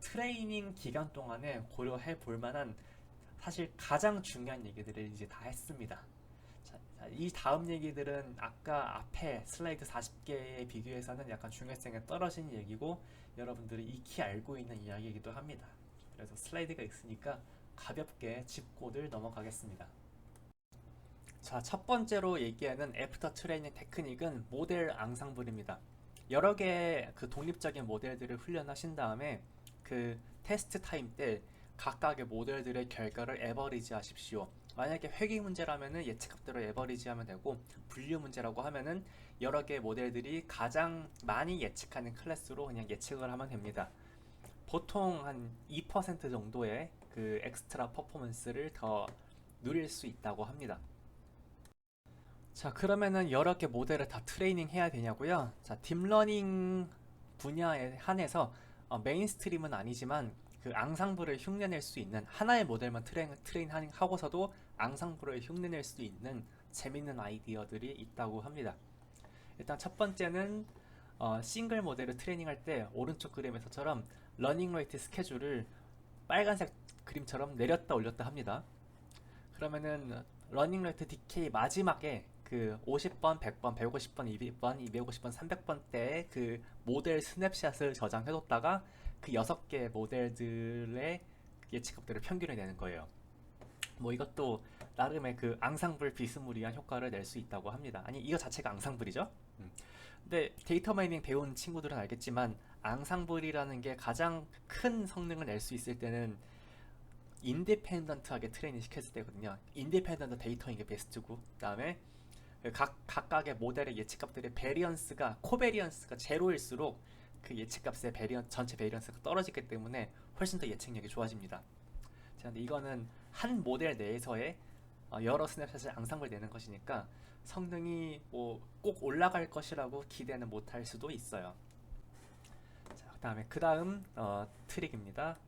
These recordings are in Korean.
트레이닝 기간 동안에 고려해 볼 만한 사실 가장 중요한 얘기들을 이제 다 했습니다. 이 다음 얘기들은 아까 앞에 슬라이드 40개에 비교해서는 약간 중요성이 떨어진 얘기고 여러분들이 익히 알고 있는 이야기이기도 합니다. 그래서 슬라이드가 있으니까 가볍게 짚고들 넘어가겠습니다. 자, 첫 번째로 얘기하는 애프터 트레이닝 테크닉은 모델 앙상블입니다. 여러 개의 그 독립적인 모델들을 훈련하신 다음에 그 테스트 타임 때 각각의 모델들의 결과를 에버리지 하십시오. 만약에 회귀 문제라면은 예측값대로 에버리지 하면 되고, 분류 문제라고 하면은 여러 개의 모델들이 가장 많이 예측하는 클래스로 그냥 예측을 하면 됩니다. 보통 한 2% 정도의 그 엑스트라 퍼포먼스를 더 누릴 수 있다고 합니다. 자, 그러면은 여러 개 모델을 다 트레이닝 해야 되냐고요? 자, 딥러닝 분야에 한해서 메인스트림은 아니지만 그 앙상블을 흉내낼 수 있는 하나의 모델만 트레인 하고서도 앙상블을 흉내낼 수 있는 재밌는 아이디어들이 있다고 합니다. 일단 첫 번째는 싱글 모델을 트레이닝할 때 오른쪽 그림에서처럼 러닝 레이트 스케줄을 빨간색 그림처럼 내렸다 올렸다 합니다. 그러면은 러닝 레이트 디케이 마지막에 그 50번, 100번, 150번, 200번, 250번, 300번 때의 그 모델 스냅샷을 저장해뒀다가 그 6개 모델들의 예측값들을 평균을 내는 거예요. 뭐 이것도 나름의 그 앙상블 비스무리한 효과를 낼 수 있다고 합니다. 아니 이거 자체가 앙상블이죠. 근데 데이터 마이닝 배운 친구들은 알겠지만 앙상블이라는 게 가장 큰 성능을 낼 수 있을 때는 인디펜던트하게 트레이닝 시켰을 때거든요. 인디펜던트 데이터인 게 베스트고, 그 다음에 각각의 모델의 예측값들의 베리언스가 코베리언스가 제로일수록 그 예측값의 전체 베리언스가 떨어지기 때문에 훨씬 더 예측력이 좋아집니다. 자, 근데 이거는 한 모델 내에서의 여러 스냅샷을 앙상블 내는 것이니까 성능이 뭐 꼭 올라갈 것이라고 기대는 못할 수도 있어요. 자, 그 다음 트릭입니다.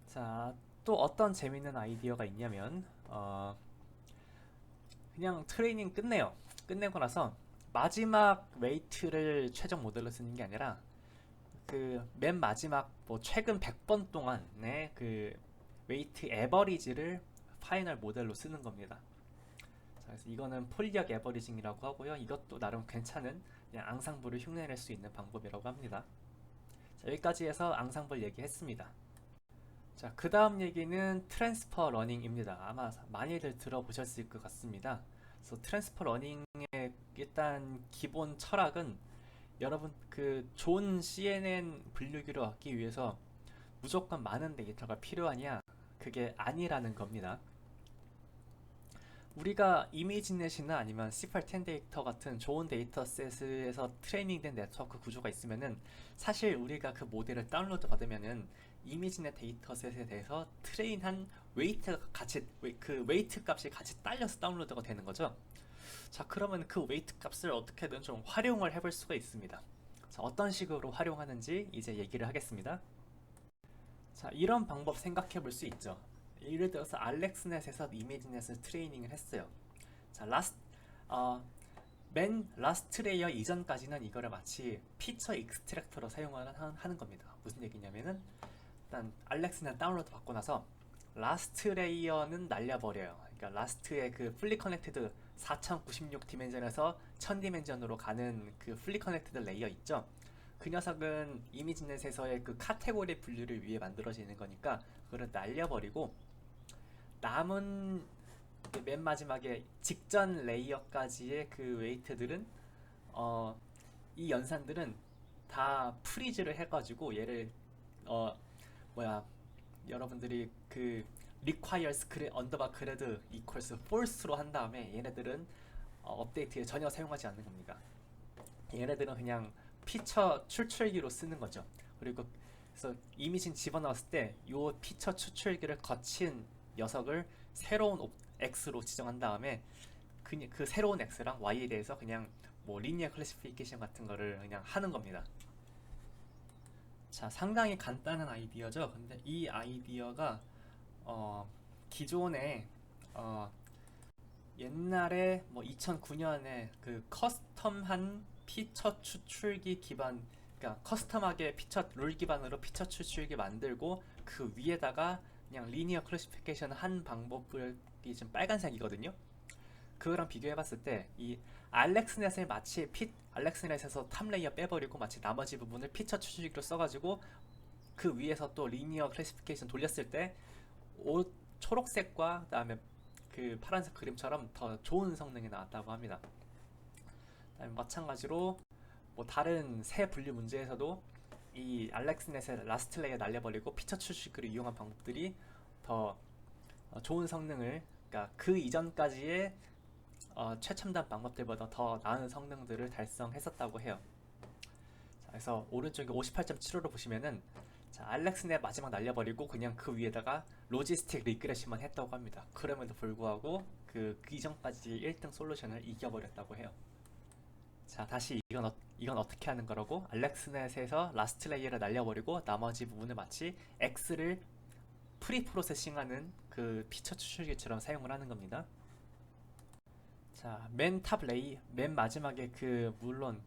자, 또 어떤 재밌는 아이디어가 있냐면 그냥 트레이닝 끝내요. 끝내고 나서 마지막 웨이트를 최종 모델로 쓰는 게 아니라 그 맨 마지막 뭐 최근 100번 동안의 그 웨이트 에버리지를 파이널 모델로 쓰는 겁니다. 자, 그래서 이거는 폴리학 에버리징이라고 하고요. 이것도 나름 괜찮은 그냥 앙상블을 흉내낼 수 있는 방법이라고 합니다. 자, 여기까지 해서 앙상블 얘기했습니다. 자, 그 다음 얘기는 트랜스퍼 러닝입니다. 아마 많이들 들어보셨을 것 같습니다. 그래서 트랜스퍼 러닝의 일단 기본 철학은 여러분 그 좋은 CNN 분류기를 얻기 위해서 무조건 많은 데이터가 필요하냐? 그게 아니라는 겁니다. 우리가 이미지넷이나 아니면 C810 데이터 같은 좋은 데이터셋에서 트레이닝된 네트워크 구조가 있으면은 사실 우리가 그 모델을 다운로드 받으면은 이미지넷 데이터셋에 대해서 트레인한 그 웨이트 값이 같이 딸려서 다운로드가 되는 거죠. 자, 그러면 그 웨이트 값을 어떻게든 좀 활용을 해볼 수가 있습니다. 자, 어떤 식으로 활용하는지 이제 얘기를 하겠습니다. 자, 이런 방법 생각해 볼 수 있죠. 예를 들어서 알렉스넷에서 이미지넷을 트레이닝을 했어요. 자, 맨 라스트 레이어 이전까지는 이거를 마치 피처 익스트랙터로 하는 겁니다. 무슨 얘기냐면은 일단 알렉스넷 다운로드 받고 나서 라스트 레이어는 날려버려요. 그러니까 라스트의 그 풀리 커넥티드 4096 디멘전에서 1000 디멘전으로 가는 그 풀리 커넥티드 레이어 있죠. 그 녀석은 이미지넷에서의 그 카테고리 분류를 위해 만들어지는 거니까 그걸 날려버리고 남은 맨 마지막에 직전 레이어까지의 그 웨이트들은 어, 이 연산들은 다 프리즈를 해가지고 얘를 어 뭐야 여러분들이 그 requires underbar grade equals false로 한 다음에 얘네들은 업데이트에 전혀 사용하지 않는 겁니다. 얘네들은 그냥 피처 추출기로 쓰는 거죠. 그리고 그래서 이미진 집어넣었을 때 이 피처 추출기를 거친 녀석을 새로운 X로 지정한 다음에 그 새로운 X랑 Y에 대해서 그냥 뭐 리니어 클래시피케이션 같은 거를 그냥 하는 겁니다. 자, 상당히 간단한 아이디어죠. 근데 이 아이디어가 기존에 어, 옛날에 뭐 2009년에 그 커스텀한 피처 추출기 기반 그러니까 커스텀하게 피처 룰 기반으로 피처 추출기 만들고 그 위에다가 그냥 리니어 클래시피케이션 한 방법이 지금 빨간색이거든요. 그거랑 비교해봤을 때 이 알렉스넷을 마치 알렉스넷에서 탑 레이어 빼버리고 마치 나머지 부분을 피처 추출기로 써가지고 그 위에서 또 리니어 클래시피케이션 돌렸을 때 초록색과 그다음에 그 파란색 그림처럼 더 좋은 성능이 나왔다고 합니다. 그다음에 마찬가지로 뭐 다른 새 분류 문제에서도 이 알렉스넷의 라스트 레이어 날려버리고 피처 추출기를 이용한 방법들이 더 좋은 성능을, 그러니까 그 이전까지의 최첨단 방법들보다 더 나은 성능들을 달성했었다고 해요. 자, 그래서 오른쪽에 58.75로 보시면은 자, 알렉스넷 마지막 날려버리고 그냥 그 위에다가 로지스틱 리그레션만 했다고 합니다. 그럼에도 불구하고 그 이전까지 1등 솔루션을 이겨버렸다고 해요. 자, 다시 이건 어떻게 하는 거라고? 알렉스넷에서 라스트 레이어를 날려버리고 나머지 부분을 마치 X를 프리 프로세싱하는 그 피처 추출기처럼 사용을 하는 겁니다. 자, 맨 마지막에 그 물론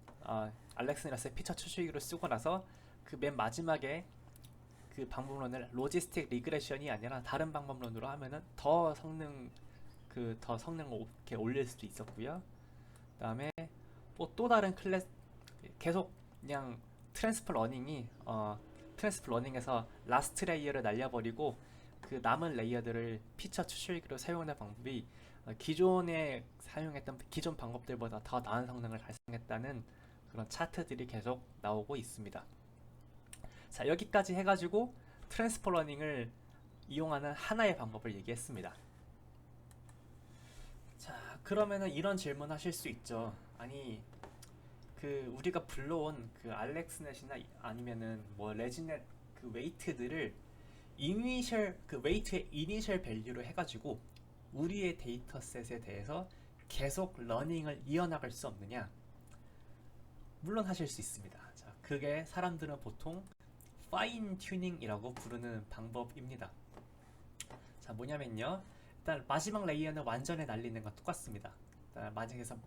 알렉스넷의 피처 추출기를 쓰고 나서 그 맨 마지막에 그 방법론을 로지스틱 리그레션이 아니라 다른 방법론으로 하면은 더 성능을 이렇게 올릴 수도 있었고요. 그다음에 또 다른 계속 그냥 트랜스퍼 러닝에서 라스트 레이어를 날려버리고 그 남은 레이어들을 피처 추출기로 사용하는 방법이 기존에 사용했던 기존 방법들보다 더 나은 성능을 달성했다는 그런 차트들이 계속 나오고 있습니다. 자, 여기까지 해가지고 트랜스퍼 러닝을 이용하는 하나의 방법을 얘기했습니다. 자, 그러면은 이런 질문 하실 수 있죠. 아니, 그 우리가 불러온 그 알렉스넷이나 아니면은 뭐 레지넷 그 웨이트들을 웨이트의 이니셜 밸류로 해가지고 우리의 데이터셋에 대해서 계속 러닝을 이어나갈 수 없느냐? 물론 하실 수 있습니다. 자, 그게 사람들은 보통 파인 튜닝이라고 부르는 방법입니다. 자, 뭐냐면요. 일단 마지막 레이어는 완전히 날리는 건 똑같습니다.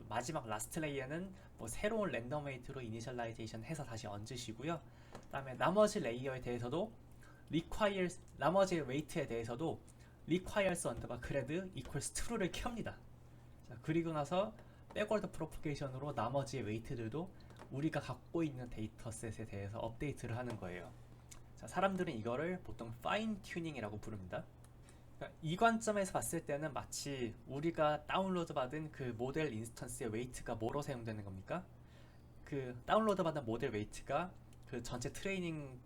마지막 라스트 레이어는 뭐 새로운 랜덤 웨이트로 이니셜라이제이션 해서 다시 얹으시고요. 그다음에 나머지 레이어에 대해서도 나머지 웨이트에 대해서도 requires 언더바 그레드 equals true를 켭니다. 자, 그리고 나서 백워드 프로포게이션으로 나머지 웨이트들도 우리가 갖고 있는 데이터셋에 대해서 업데이트를 하는 거예요. 자, 사람들은 이거를 보통 파인 튜닝이라고 부릅니다. 그러니까 이 관점에서 봤을 때는 마치 우리가 다운로드 받은 그 모델 인스턴스의 웨이트가 뭐로 사용되는 겁니까? 그 다운로드 받은 모델 웨이트가 그 전체 트레이닝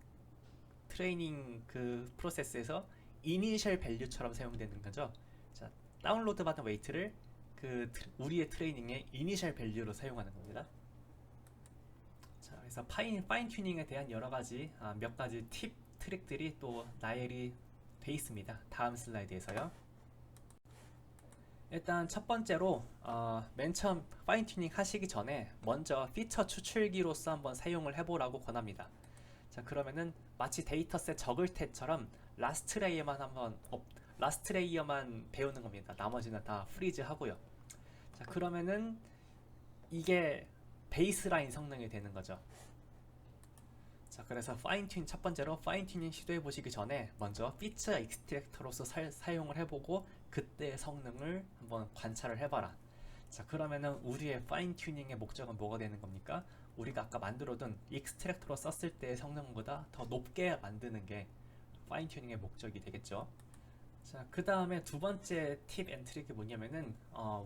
그 프로세스에서 이니셜 밸류처럼 사용되는 거죠. 자, 다운로드 받은 웨이트를 우리의 트레이닝의 이니셜 밸류로 사용하는 겁니다. 자, 그래서 파인 튜닝에 대한 몇 가지 팁, 트릭들이 또 나열이 돼 있습니다. 다음 슬라이드에서요. 일단 첫 번째로 맨 처음 파인 튜닝 하시기 전에 먼저 피처 추출기로서 한번 사용을 해보라고 권합니다. 자, 그러면은 마치 데이터셋 적을 때처럼 라스트 레이어만 배우는 겁니다. 나머지는 다 프리즈 하고요. 자, 그러면은 이게 베이스라인 성능이 되는 거죠. 자, 그래서 첫 번째로 파인 튜닝 시도해 보시기 전에 먼저 피처 익스트랙터로서 사용을 해보고 그때의 성능을 한번 관찰을 해봐라. 자, 그러면은 우리의 파인 튜닝의 목적은 뭐가 되는 겁니까? 우리가 아까 만들어둔 익스트랙터로 썼을 때의 성능보다 더 높게 만드는 게 파인 튜닝의 목적이 되겠죠. 자, 그 다음에 두 번째 팁 앤 트릭이 뭐냐면은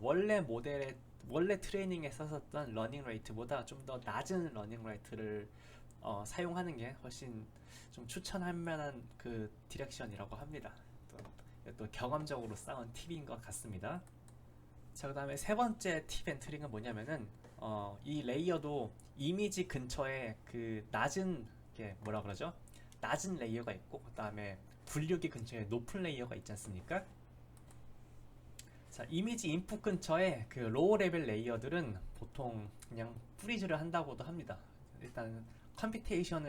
원래 트레이닝에 썼었던 러닝 레이트보다 좀 더 낮은 러닝 레이트를 사용하는 게 훨씬 좀 추천할 만한 그 디렉션이라고 합니다. 또 경험적으로 쌓은 팁인 것 같습니다. 자, 그 다음에 세 번째 팁 앤 트릭은 뭐냐면은 이 레이어도 이미지 근처에 그 낮은 레이어가 있고 그 다음에 분류기 근처에 높은 레이어가 있지 않습니까? 자, 이미지 인풋 근처에 그 로우 레벨 레이어들은 보통 그냥 프리즈를 한다고도 합니다. 일단 컴퓨테이션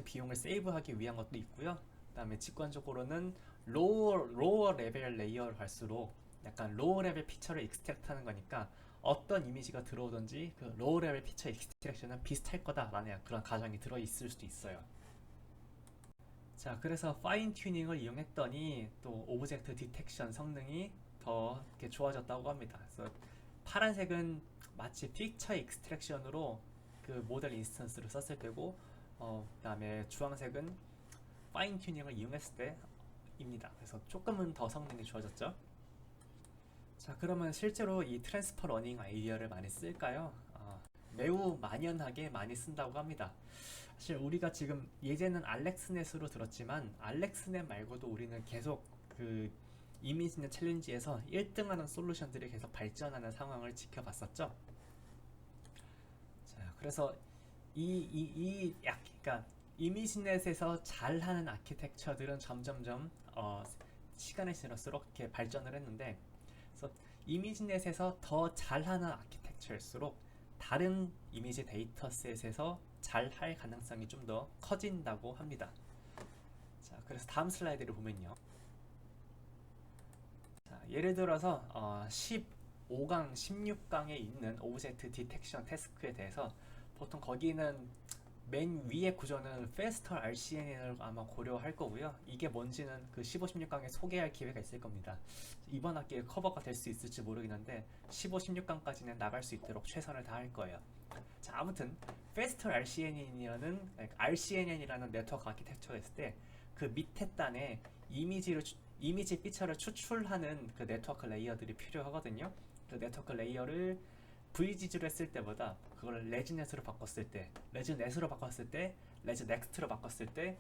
비용을 세이브하기 위한 것도 있고요. 그 다음에 직관적으로는 로어 레벨 레이어를 갈수록 약간 로우 레벨 피처를 익스트랙트 하는 거니까 어떤 이미지가 들어오든지 그 로우 레벨 피처 익스트랙션은 비슷할 거다라는 그런 가정이 들어 있을 수도 있어요. 자, 그래서 파인 튜닝을 이용했더니 또 오브젝트 디텍션 성능이 더 이렇게 좋아졌다고 합니다. 그래서 파란색은 마치 픽처 익스트랙션으로 그 모델 인스턴스를 썼을 때고, 그다음에 주황색은 파인 튜닝을 이용했을 때입니다. 그래서 조금은 더 성능이 좋아졌죠. 자, 그러면 실제로 이 트랜스퍼 러닝 아이디어를 많이 쓸까요? 매우 만연하게 많이 쓴다고 합니다. 사실 우리가 지금 예제는 알렉스넷으로 들었지만 알렉스넷 말고도 우리는 계속 그 이미지넷 챌린지에서 1등하는 솔루션들이 계속 발전하는 상황을 지켜봤었죠. 자, 그래서 그러니까 이미지넷에서 잘하는 아키텍처들은 점점점 시간이 지날수록 이렇게 발전을 했는데, 그래서 이미지넷에서 더 잘하는 아키텍처일수록 다른 이미지 데이터셋에서 잘 할 가능성이 좀 더 커진다고 합니다. 자, 그래서 다음 슬라이드를 보면요. 자, 예를 들어서 15강, 16강에 있는 오브젝트 디텍션 태스크에 대해서 보통 거기는 맨 위의 구조는 Faster RCNN을 아마 고려할 거고요. 이게 뭔지는 그 15, 16강에 소개할 기회가 있을 겁니다. 이번 학기에 커버가 될 수 있을지 모르긴 한데 15, 16강까지는 나갈 수 있도록 최선을 다할 거예요. 자, 아무튼 Faster RCNN이라는 네트워크 아키텍처가 있을 때 그 밑에 단에 이미지 피처를 추출하는 그 네트워크 레이어들이 필요하거든요. 그 네트워크 레이어를 VGG로 했을 때보다 그걸 레지넷으로 바꿨을 때, 레지넷으로 바꿨을 때, 레지넥스트로 바꿨을 때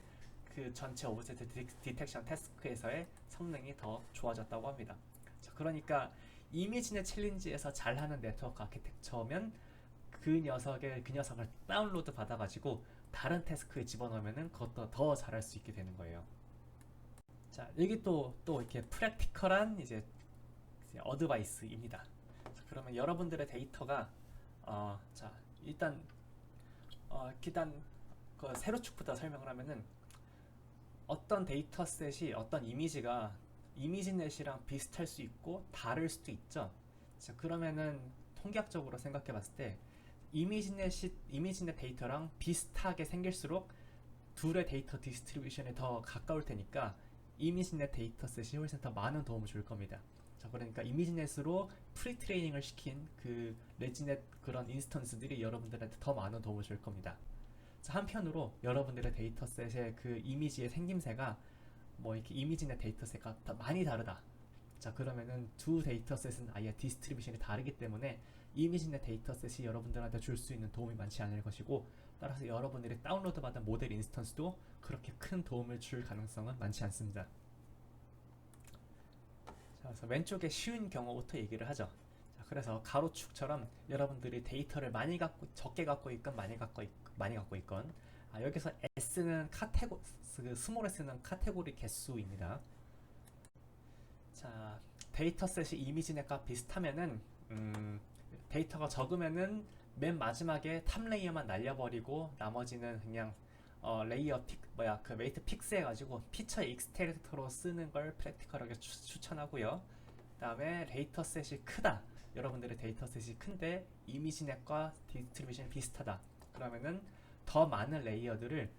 그 전체 오브젝트 디텍션 태스크에서의 성능이 더 좋아졌다고 합니다. 자, 그러니까 이미지넷 챌린지에서 잘하는 네트워크 아키텍처면 그 녀석을 다운로드 받아가지고 다른 태스크에 집어넣으면은 그것도 더 잘할 수 있게 되는 거예요. 자, 여기 또 이렇게 프랙티컬한 이제 어드바이스입니다. 자, 그러면 여러분들의 데이터가 자, 일단 기단 그 세로축부터 설명을 하면은 어떤 데이터셋이 어떤 이미지가 이미지넷이랑 비슷할 수 있고 다를 수도 있죠. 자, 그러면은 통계학적으로 생각해 봤을 때 이미지넷 데이터랑 비슷하게 생길수록 둘의 데이터 디스트리뷰션에 더 가까울 테니까 이미지넷 데이터셋이 훨씬 더 많은 도움을 줄 겁니다. 자, 그러니까 이미지넷으로 프리트레이닝을 시킨 그 레지넷 그런 인스턴스들이 여러분들한테 더 많은 도움을 줄 겁니다. 자, 한편으로 여러분들의 데이터셋의 그 이미지의 생김새가 뭐 이렇게 이미지넷 데이터셋과 많이 다르다. 자, 그러면은 두 데이터셋은 아예 디스트리뷰션이 다르기 때문에 이미지넷 데이터셋이 여러분들한테 줄 수 있는 도움이 많지 않을 것이고, 따라서 여러분들이 다운로드 받은 모델 인스턴스도 그렇게 큰 도움을 줄 가능성은 많지 않습니다. 자, 그래서 왼쪽에 쉬운 경우부터 얘기를 하죠. 자, 그래서 가로축처럼 여러분들이 데이터를 적게 갖고 있건 많이 갖고 있건, 여기서 S는 스몰 S는 카테고리 개수입니다. 자, 데이터셋이 이미지넷과 비슷하면은 데이터가 적으면은 맨 마지막에 탑 레이어만 날려버리고 나머지는 그냥 레이어 그 웨이트 픽스 해가지고 피처 익스트랙터로 쓰는 걸 프랙티컬하게 추천하고요. 그다음에 데이터셋이 크다. 여러분들의 데이터셋이 큰데 이미지넷과 디스트리뷰션이 비슷하다. 그러면은 더 많은 레이어들을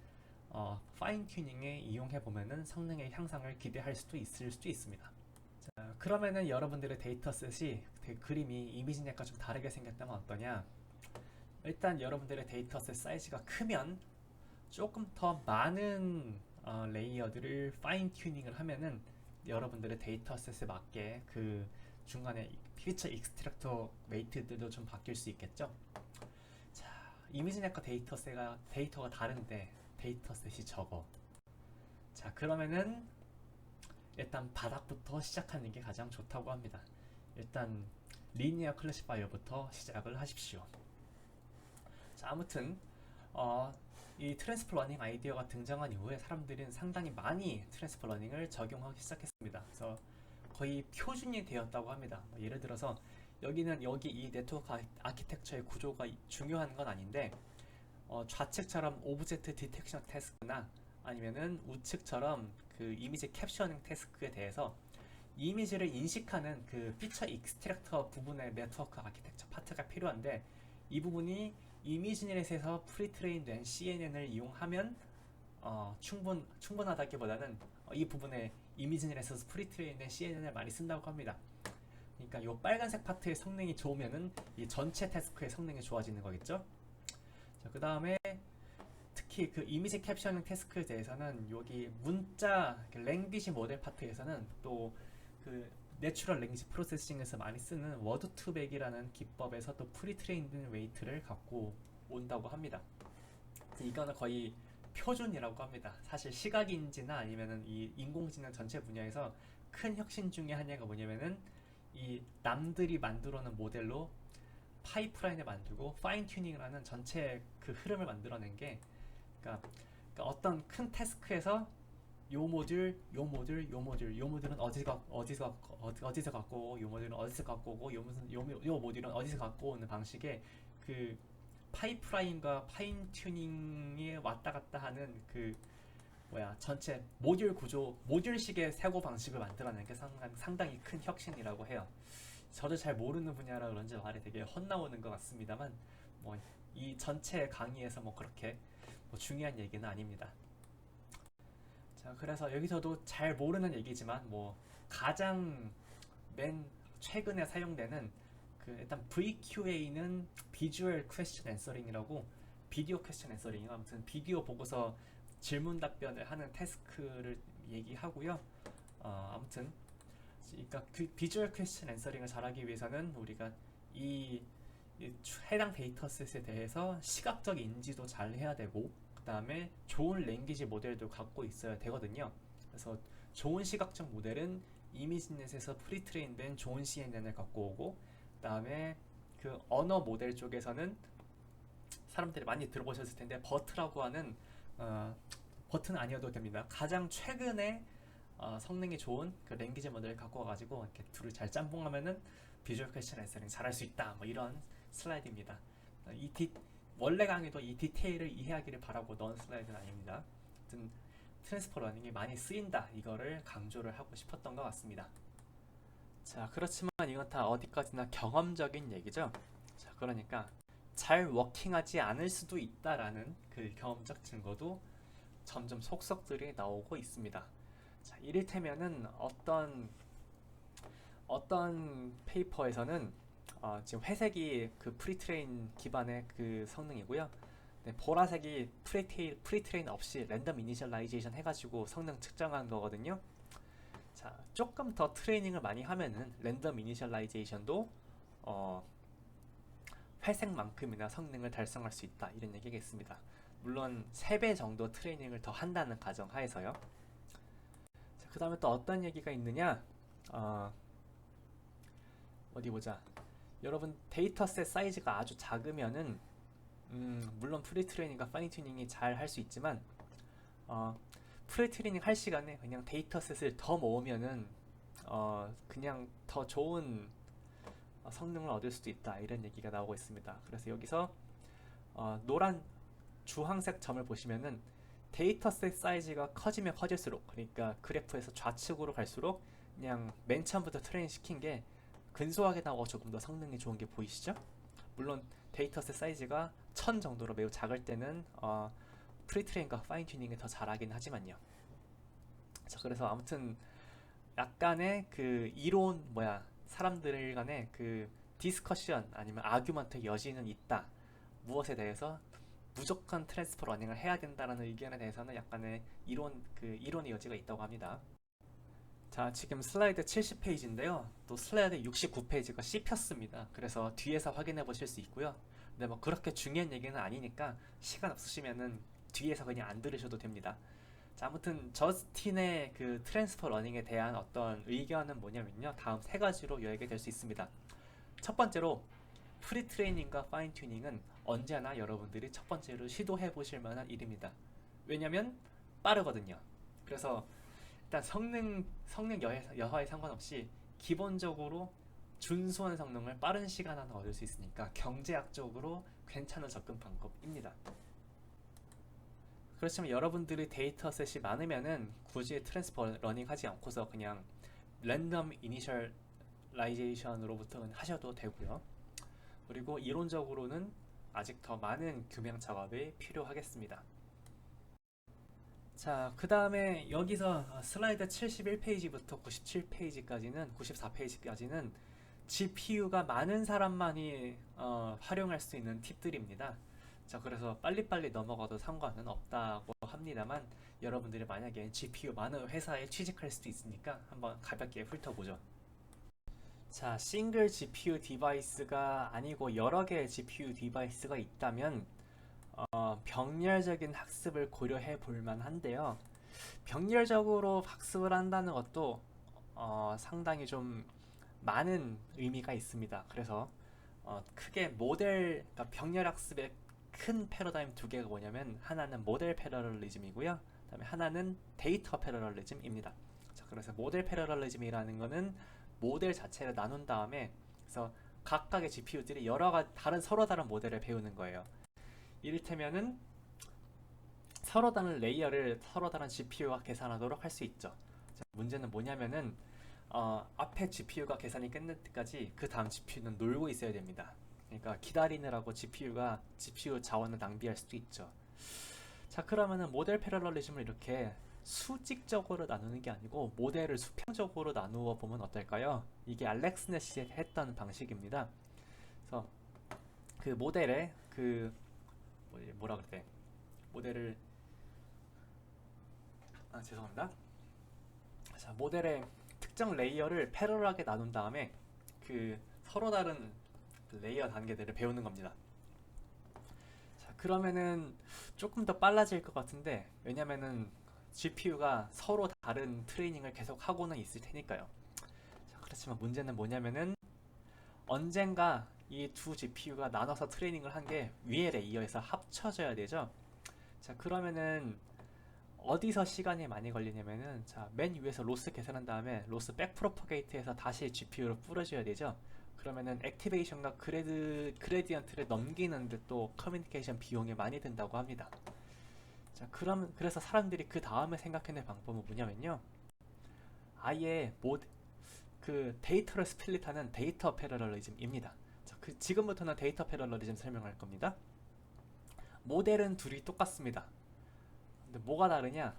파인 튜닝에 이용해 보면은 성능의 향상을 기대할 수도 있습니다. 자, 그러면은 여러분들의 데이터셋이 그림이 이미지넷과 좀 다르게 생겼다면 어떠냐? 일단 여러분들의 데이터셋 사이즈가 크면 조금 더 많은 레이어들을 파인 튜닝을 하면은 여러분들의 데이터셋에 맞게 그 중간에 피처 익스트랙터 웨이트들도 좀 바뀔 수 있겠죠. 자, 이미지넷과 데이터가 다른데 데이터셋이 적어. 자, 그러면은 일단 바닥부터 시작하는 게 가장 좋다고 합니다. 일단 리니어 클래시파이어부터 시작을 하십시오. 자, 아무튼 이 트랜스퍼 러닝 아이디어가 등장한 이후에 사람들은 상당히 많이 트랜스퍼 러닝을 적용하기 시작했습니다. 그래서 거의 표준이 되었다고 합니다. 예를 들어서 여기 이 네트워크 아키텍처의 구조가 중요한 건 아닌데 좌측처럼 오브젝트 디텍션 태스크나 아니면은 우측처럼 그 이미지 캡셔닝 태스크에 대해서 이미지를 인식하는 그 피처 익스트랙터 부분의 네트워크 아키텍처 파트가 필요한데, 이 부분이 이미지넷에서 프리트레인된 CNN을 이용하면 충분하다기보다는 이 부분에 이미지넷에서 프리트레인된 CNN을 많이 쓴다고 합니다. 그러니까 이 빨간색 파트의 성능이 좋으면은 이 전체 태스크의 성능이 좋아지는 거겠죠. 자, 그 다음에 특히 그 이미지 캡셔닝 태스크에 대해서는 여기 문자 랭귀지 모델 파트에서는 또 그 내추럴 랭귀지 프로세싱에서 많이 쓰는 워드 투백이라는 기법에서 또 프리트레인된 웨이트를 갖고 온다고 합니다. 이거는 거의 표준이라고 합니다. 사실 시각인지나 아니면은 이 인공지능 전체 분야에서 큰 혁신 중에 하나가 뭐냐면은 이 남들이 만들어 놓은 모델로 파이프라인을 만들고 파인 튜닝을 하는 전체 그 흐름을 만들어낸 게, 그러니까 어떤 큰 태스크에서 요 모듈, 요 모듈, 요 모듈, 요 모듈은 어디서 갖고 오고, 요 모듈은 어디서 갖고 오고, 요 모듈은 어디서 갖고 오는 방식의 그 파이프라인과 파인 튜닝에 왔다 갔다 하는 그 전체 모듈 구조, 모듈식의 사고 방식을 만들어낸 게 상당히 큰 혁신이라고 해요. 저도 잘 모르는 분야라 그런지 말이 되게 헛나오는 것 같습니다만, 뭐 이 전체 강의에서 뭐 그렇게 뭐 중요한 얘기는 아닙니다. 자, 그래서 여기서도 잘 모르는 얘기지만 뭐 가장 맨 최근에 사용되는 그 일단 VQA는 비주얼 퀘스천 앤서링이라고, 비디오 퀘스천 앤서링, 아무튼 비디오 보고서 질문 답변을 하는 태스크를 얘기하고요. 아무튼 그러니까 그 비주얼 퀘스천 앤서링을 잘하기 위해서는 우리가 이 해당 데이터셋에 대해서 시각적 인지도 잘 해야 되고, 그 다음에 좋은 랭귀지 모델도 갖고 있어야 되거든요. 그래서 좋은 시각적 모델은 이미지넷에서 프리트레인된 좋은 CNN을 갖고 오고, 그 다음에 그 언어 모델 쪽에서는 사람들이 많이 들어보셨을 텐데 버트라고 하는 버트는 아니어도 됩니다. 가장 최근에 성능이 좋은 그 랭귀지 모델을 갖고 와가지고 이렇게 둘을 잘 짬뽕하면은 비주얼 퀘스천 앤서링 잘할 수 있다. 뭐 이런 슬라이드입니다. 원래 강의도 이 디테일을 이해하기를 바라고 넣은 슬라이드는 아닙니다. 아무튼 트랜스퍼 러닝이 많이 쓰인다, 이거를 강조를 하고 싶었던 것 같습니다. 자, 그렇지만 이건 다 어디까지나 경험적인 얘기죠. 자, 그러니까 잘 워킹하지 않을 수도 있다라는 그 경험적 증거도 점점 속속들이 나오고 있습니다. 자, 이를테면은 어떤 페이퍼에서는 지금 회색이 그 프리트레인 기반의 그 성능이고요. 네, 보라색이 프리트레인 없이 랜덤 이니셜라이제이션 해가지고 성능 측정한 거거든요. 자, 조금 더 트레이닝을 많이 하면은 랜덤 이니셜라이제이션도 회색만큼이나 성능을 달성할 수 있다, 이런 얘기겠습니다. 물론 3배 정도 트레이닝을 더 한다는 가정 하에서요. 그 다음에 또 어떤 얘기가 있느냐, 어디 보자. 여러분 데이터셋 사이즈가 아주 작으면은 물론 프리트레이닝과 파인튜닝이 잘 할 수 있지만 프리트레이닝 할 시간에 그냥 데이터셋을 더 모으면은 그냥 더 좋은 성능을 얻을 수도 있다, 이런 얘기가 나오고 있습니다. 그래서 여기서 노란 주황색 점을 보시면은 데이터셋 사이즈가 커지면 커질수록, 그러니까 그래프에서 좌측으로 갈수록 그냥 맨 처음부터 트레이닝 시킨 게 근소하게 나오고 조금 더 성능이 좋은 게 보이시죠? 물론 데이터셋 사이즈가 1000 정도로 매우 작을 때는 프리트레인과 파인튜닝이 더 잘하긴 하지만요. 자, 그래서 아무튼 약간의 그 이론 사람들 간의 그 디스커션 아니면 아규먼트 여지는 있다. 무엇에 대해서 무조건 트랜스퍼 러닝을 해야 된다는 의견에 대해서는 약간의 이론의 여지가 있다고 합니다. 자, 지금 슬라이드 70페이지인데요. 또 슬라이드 69페이지가 씹혔습니다. 그래서 뒤에서 확인해 보실 수 있고요. 근데 뭐 그렇게 중요한 얘기는 아니니까 시간 없으시면은 뒤에서 그냥 안 들으셔도 됩니다. 자, 아무튼 저스틴의 그 트랜스퍼 러닝에 대한 어떤 의견은 뭐냐면요, 다음 3가지로 요약이 될 수 있습니다. 첫 번째로 프리트레이닝과 파인튜닝은 언제나 여러분들이 첫 번째로 시도해 보실 만한 일입니다. 왜냐면 빠르거든요. 그래서 일단 성능 여하에 상관없이 기본적으로 준수한 성능을 빠른 시간 안에 얻을 수 있으니까 경제학적으로 괜찮은 접근 방법입니다. 그렇지만 여러분들이 데이터셋이 많으면은 굳이 트랜스퍼 러닝 하지 않고서 그냥 랜덤 이니셜라이제이션으로부터 하셔도 되고요. 그리고 이론적으로는 아직 더 많은 규명 작업이 필요하겠습니다. 자, 그 다음에 여기서 슬라이드 71페이지부터 94페이지까지는 GPU가 많은 사람만이 활용할 수 있는 팁들입니다. 자, 그래서 빨리빨리 넘어가도 상관은 없다고 합니다만 여러분들이 만약에 GPU 많은 회사에 취직할 수도 있으니까 한번 가볍게 훑어보죠. 자, 싱글 GPU 디바이스가 아니고 여러 개의 GPU 디바이스가 있다면 병렬적인 학습을 고려해 볼 만한데요. 병렬적으로 학습을 한다는 것도 상당히 좀 많은 의미가 있습니다. 그래서 크게 그러니까 병렬 학습의 큰 패러다임 두 개가 뭐냐면 하나는 모델 패러럴리즘이고요. 그다음에 하나는 데이터 패러럴리즘입니다. 자, 그래서 모델 패러럴리즘이라는 거는 모델 자체를 나눈 다음에 그래서 각각의 GPU들이 서로 다른 모델을 배우는 거예요. 이를테면은 서로 다른 레이어를 서로 다른 GPU와 계산하도록 할 수 있죠. 자, 문제는 뭐냐면은 앞에 GPU가 계산이 끝날 때까지 그 다음 GPU는 놀고 있어야 됩니다. 그러니까 기다리느라고 GPU 자원을 낭비할 수도 있죠. 자, 그러면은 모델 패러럴리즘을 이렇게 수직적으로 나누는 게 아니고 모델을 수평적으로 나누어 보면 어떨까요? 이게 알렉스 네시 했던 방식입니다. 그래서 그 모델의 뭐라 그래? 모델을 죄송합니다. 자, 모델의 특정 레이어를 패러럴하게 나눈 다음에 서로 다른 레이어 단계들을 배우는 겁니다. 자, 그러면은 조금 더 빨라질 것 같은데 왜냐면은 GPU가 서로 다른 트레이닝을 계속 하고는 있을 테니까요. 자, 그렇지만 문제는 뭐냐면은 언젠가 이 두 GPU가 나눠서 트레이닝을 한 게 위의 레이어에서 합쳐져야 되죠. 자, 그러면은 어디서 시간이 많이 걸리냐면은 맨 위에서 로스 계산한 다음에 로스 백 프로퍼게이트해서 다시 GPU로 뿌려줘야 되죠. 그러면은 액티베이션과 그레디언트를 넘기는데 또 커뮤니케이션 비용이 많이 든다고 합니다. 자, 그래서 사람들이 그 다음에 생각해낸 방법은 뭐냐면요. 아예 데이터를 스플릿하는 데이터 패러럴리즘입니다. 자, 지금부터는 데이터 패러럴리즘 설명할 겁니다. 모델은 둘이 똑같습니다. 근데 뭐가 다르냐?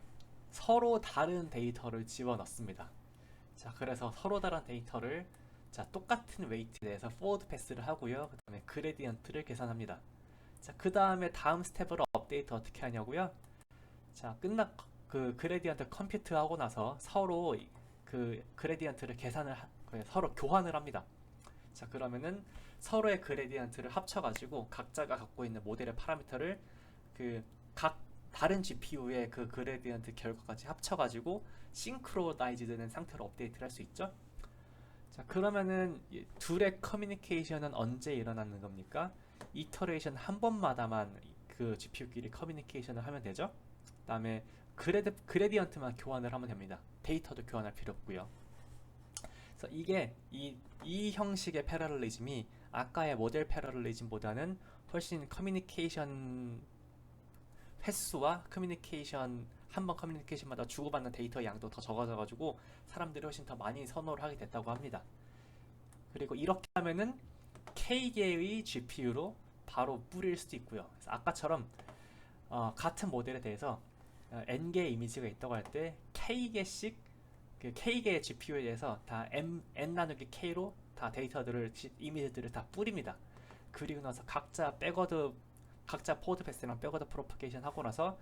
서로 다른 데이터를 집어넣습니다. 자, 그래서 서로 다른 데이터를 똑같은 웨이트에 대해서 포워드 패스를 하고요. 그 다음에 그레디언트를 계산합니다. 자, 그 다음에 다음 스텝으로 업데이트 어떻게 하냐고요? 자, 그레디언트 컴퓨트 하고 나서 서로 그레디언트를 서로 교환을 합니다. 자, 그러면은 서로의 그레디언트를 합쳐가지고 각자가 갖고 있는 모델의 파라미터를 각 다른 GPU의 그 그레디언트 결과까지 합쳐가지고 싱크로나이즈 되는 상태로 업데이트를 할 수 있죠. 자, 그러면은 둘의 커뮤니케이션은 언제 일어나는 겁니까? 이터레이션 한 번마다만 그 GPU끼리 커뮤니케이션을 하면 되죠. 그 다음에 그레디언트만 교환을 하면 됩니다. 데이터도 교환할 필요 없고요. 그래서 이 형식의 패러럴리즘이 아까의 모델 패러럴리즘보다는 훨씬 커뮤니케이션 횟수와 한 번 커뮤니케이션마다 주고받는 데이터 양도 더 적어져가지고 사람들이 훨씬 더 많이 선호를 하게 됐다고 합니다. 그리고 이렇게 하면은 K개의 GPU로 바로 뿌릴 수도 있고요. 그래서 아까처럼 같은 모델에 대해서 N개의 이미지가 있다고 할 때 K개씩 K개의 GPU에 대해서 다 N 나누기 K로 다 이미지들을 다 뿌립니다. 그리고 나서 각자 포워드 패스랑 백워드 프로퍼게이션 하고 나서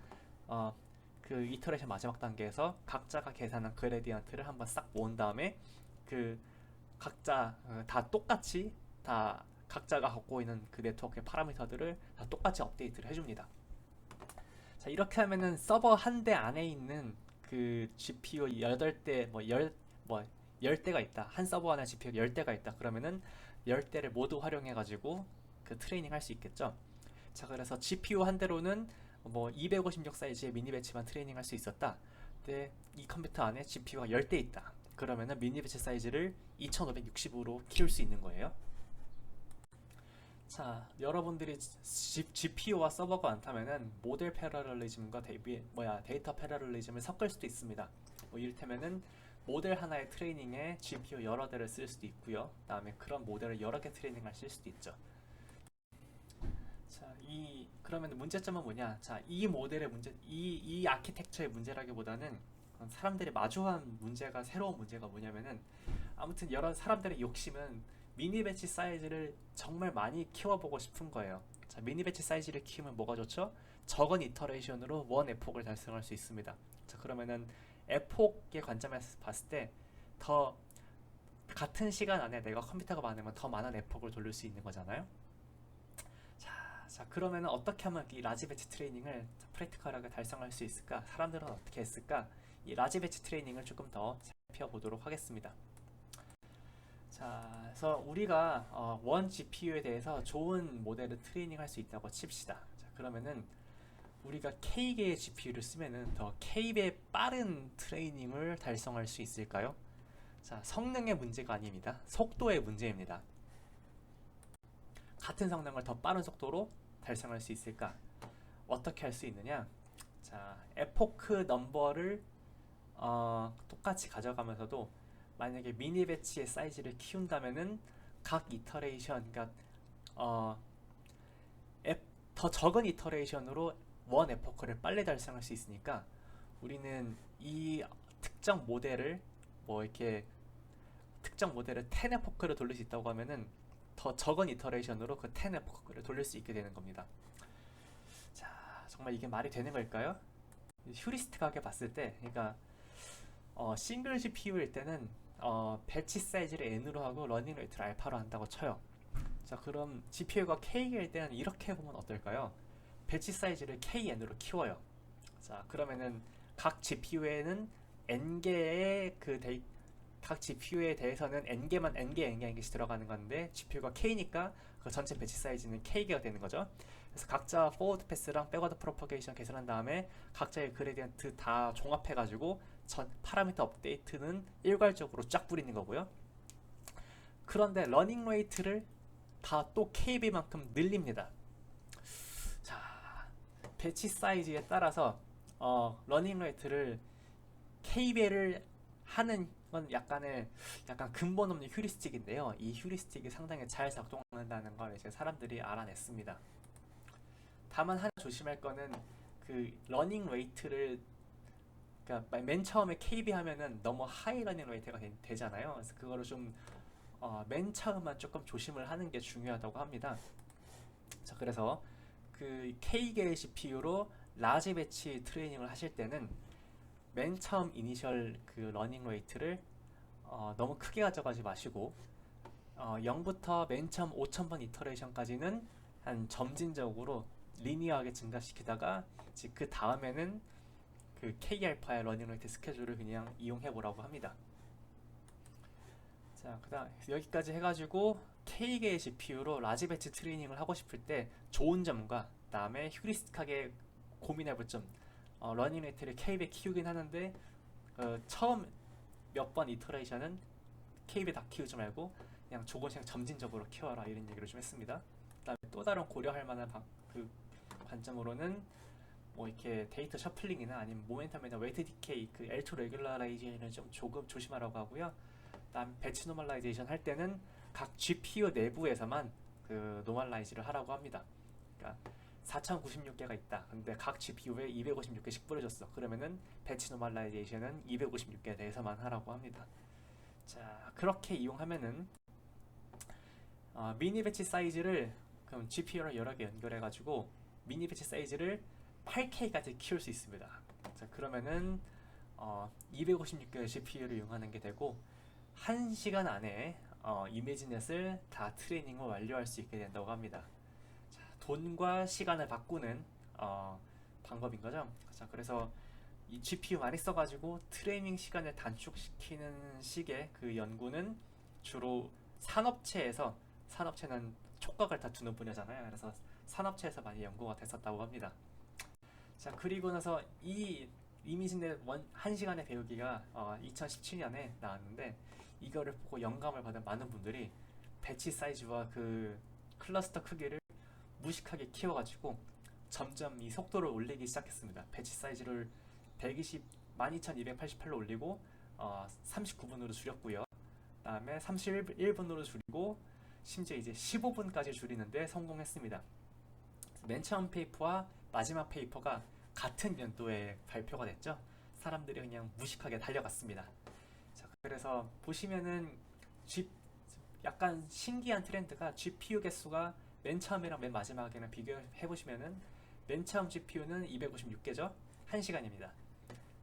그 이터레이션 마지막 단계에서 각자가 계산한 그레디언트를 한번 싹 모은 다음에 각자 다 똑같이 다 각자가 갖고 있는 그 네트워크의 파라미터들을 다 똑같이 업데이트를 해줍니다. 자, 이렇게 하면은 서버 한 대 안에 있는 그 GPU 8대 10대가 있다. 한 서버 안에 GPU 10대가 있다. 그러면은 10대를 모두 활용해 가지고 그 트레이닝 할 수 있겠죠. 자, 그래서 GPU 한 대로는 256 사이즈의 미니 배치만 트레이닝 할 수 있었다. 근데 이 컴퓨터 안에 GPU가 10대 있다. 그러면은 미니 배치 사이즈를 2560으로 키울 수 있는 거예요. 자, 여러분들이 GPU와 서버가 많다면은 모델 패러럴리즘과 데이터 패러럴리즘을 섞을 수도 있습니다. 이를테면은 모델 하나의 트레이닝에 GPU 여러 대를 쓸 수도 있고요. 그다음에 그런 모델을 여러 개 트레이닝할 수도 있죠. 자, 그러면 문제점은 뭐냐? 자, 이 모델의 문제, 이 아키텍처의 문제라기보다는 사람들이 마주한 문제가 새로운 문제가 뭐냐면은 아무튼 여러 사람들의 욕심은 미니 배치 사이즈를 정말 많이 키워보고 싶은 거예요. 자, 미니 배치 사이즈를 키우면 뭐가 좋죠? 적은 이터레이션으로 원 에폭을 달성할 수 있습니다. 자, 그러면은 에폭의 관점에서 봤을 때 더 같은 시간 안에 내가 컴퓨터가 많으면 더 많은 에폭을 돌릴 수 있는 거잖아요. 자, 그러면 어떻게 하면 이 라지 배치 트레이닝을 프랙티컬하게 달성할 수 있을까? 사람들은 어떻게 했을까? 이 라지 배치 트레이닝을 조금 더 살펴보도록 하겠습니다. 자, 그래서 우리가 원 GPU에 대해서 좋은 모델을 트레이닝할 수 있다고 칩시다. 자, 그러면은 우리가 K개의 GPU를 쓰면은 더 K배 빠른 트레이닝을 달성할 수 있을까요? 자, 성능의 문제가 아닙니다. 속도의 문제입니다. 같은 성능을 더 빠른 속도로 달성할 수 있을까? 어떻게 할 수 있느냐? 자, 에포크 넘버를 똑같이 가져가면서도 만약에 미니 배치의 사이즈를 키운다면은 각 이터레이션, 그러니까 더 적은 이터레이션으로 원 에포크를 빨리 달성할 수 있으니까 우리는 이 특정 모델을 이렇게 특정 모델을 10 에포크를 돌릴 수 있다고 하면은 더 적은 이터레이션으로 그 10 에포크를 돌릴 수 있게 되는 겁니다. 자, 정말 이게 말이 되는 걸까요? 휴리스틱하게 봤을 때, 그러니까 싱글 GPU일 때는 배치 사이즈를 n으로 하고 러닝 레이트를 알파로 한다고 쳐요. 자, 그럼 GPU가 K일 때는 이렇게 해보면 어떨까요? 배치 사이즈를 KN으로 키워요. 자, 그러면은 각 GPU에는 n개의 각 GPU에 대해서는 n개씩 들어가는 건데 GPU가 K니까 그 전체 배치 사이즈는 K개가 되는 거죠. 그래서 각자 포워드 패스랑 백워드 프로퍼게이션 계산한 다음에 각자의 그레디언트 다 종합해가지고 전 파라미터 업데이트는 일괄적으로 쫙 뿌리는 거고요. 그런데 러닝 레이트를 다 또 KB만큼 늘립니다. 자, 배치 사이즈에 따라서 러닝 레이트를 K배를 하는 건 약간 근본 없는 휴리스틱인데요. 이 휴리스틱이 상당히 잘 작동한다는 걸 이제 사람들이 알아냈습니다. 다만 하나 조심할 거는 그 러닝 레이트를, 그러니까 맨 처음에 KB 하면은 너무 하이 러닝 레이트가 되잖아요. 그래서 그거를 좀 맨 처음만 조금 조심을 하는 게 중요하다고 합니다. 자, 그래서 그 K계의 GPU로 라지 배치 트레이닝을 하실 때는 맨 처음 이니셜 그 러닝 레이트를 너무 크게 가져가지 마시고 0부터 맨 처음 5000번 이터레이션까지는 한 점진적으로 리니어하게 증가시키다가 이제 그 다음에는 그 K알파의 러닝 레이트 스케줄을 그냥 이용해 보라고 합니다. 자, 그다음 여기까지 해가지고 K계의 GPU로 라지 배치 트레이닝을 하고 싶을 때 좋은 점과 그다음에 휴리스틱하게 고민해 볼 점. 러닝 레이트를 K배 키우긴 하는데 처음 몇 번 이터레이션은 K배 다 키우지 말고 그냥 조금씩 점진적으로 키워라, 이런 얘기를 좀 했습니다. 그다음에 또 다른 고려할 만한 그 관점으로는 이렇게 데이터 셔플링이나 아니면 모멘텀이나 웨이트 디케이, 그 L2 레귤러라이제이션을 좀 조금 조심하라고 하고요. 그다음 배치 노멀라이제이션 할 때는 각 GPU 내부에서만 그 노멀라이즈를 하라고 합니다. 그러니까 4096개가 있다. 근데 각 GPU에 256개씩 뿌려줬어. 그러면은 배치 노멀라이제이션은 256개에 대해서만 하라고 합니다. 자, 그렇게 이용하면은 미니 배치 사이즈를 그럼 GPU랑 여러 개 연결해가지고 미니 배치 사이즈를 8K까지 키울 수 있습니다. 자, 그러면은 256개의 GPU를 이용하는 게 되고 1시간 안에 이미지넷을 다 트레이닝을 완료할 수 있게 된다고 합니다. 자, 돈과 시간을 바꾸는 방법인 거죠. 자, 그래서 이 GPU 많이 써가지고 트레이닝 시간을 단축시키는 식의 그 연구는 주로 산업체는 촉각을 다투는 분야잖아요. 그래서 산업체에서 많이 연구가 됐었다고 합니다. 자, 그리고 나서 이 이미지넷 1시간의 배우기가 2017년에 나왔는데 이거를 보고 영감을 받은 많은 분들이 배치 사이즈와 그 클러스터 크기를 무식하게 키워가지고 점점 이 속도를 올리기 시작했습니다. 배치 사이즈를 112,288로 올리고 39분으로 줄였고요. 그다음에 31분으로 줄이고 심지어 이제 15분까지 줄이는데 성공했습니다. 맨 처음 페이퍼와 마지막 페이퍼가 같은 연도에 발표가 됐죠. 사람들이 그냥 무식하게 달려갔습니다. 자, 그래서 보시면은 G, 약간 신기한 트렌드가 GPU 개수가 맨 처음이랑 맨 마지막에는 비교해 보시면은 맨 처음 GPU는 256개죠. 1시간입니다.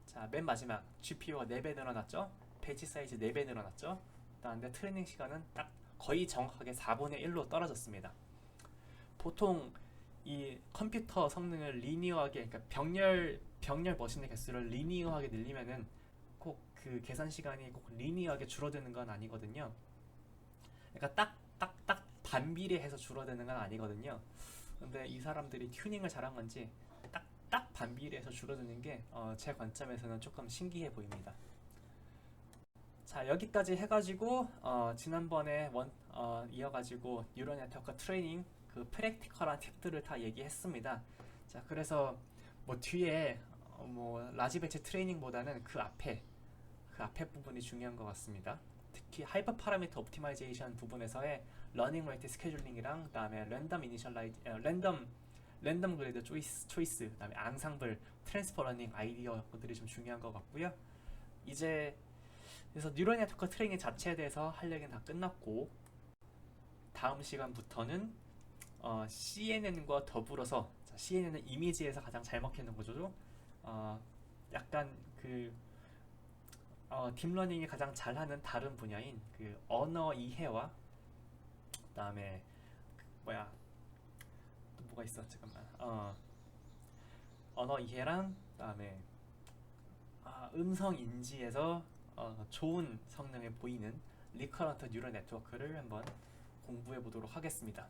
자, 맨 마지막 GPU가 4배 늘어났죠. 배치 사이즈 4배 늘어났죠. 그다음에 트레이닝 시간은 딱 거의 정확하게 4분의 1로 떨어졌습니다. 보통 이 컴퓨터 성능을 리니어하게, 그러니까 병렬 머신의 개수를 리니어하게 늘리면은 꼭 그 계산 시간이 꼭 리니어하게 줄어드는 건 아니거든요. 그러니까 딱 반비례해서 줄어드는 건 아니거든요. 근데 이 사람들이 튜닝을 잘한 건지 딱 반비례해서 줄어드는 게 제 관점에서는 조금 신기해 보입니다. 자, 여기까지 해가지고 지난번에 이어가지고 뉴럴 네트워크 트레이닝 그 프랙티컬한 팁들을 다 얘기했습니다. 자, 그래서 뭐 뒤에 뭐 라지 배치 트레이닝보다는 그 앞에 부분이 중요한 것 같습니다. 특히 하이퍼 파라미터 옵티마이제이션 부분에서의 러닝 레이트 스케줄링이랑 그다음에 랜덤 그레이드 초이스 그다음에 앙상블 트랜스퍼 러닝 아이디어들이 좀 중요한 것 같고요. 이제 그래서 뉴럴 네트워크 트레이닝 자체에 대해서 할 얘기는 다 끝났고, 다음 시간부터는 CNN과 더불어서, 자, CNN은 이미지에서 가장 잘 먹히는 거죠. 약간 그 딥러닝이 가장 잘하는 다른 분야인 그 언어 이해와 그다음에 뭐야 또 뭐가 있어, 잠깐만. 언어 이해랑 그다음에 음성 인지에서 좋은 성능을 보이는 리커런트 뉴럴 네트워크를 한번 공부해 보도록 하겠습니다.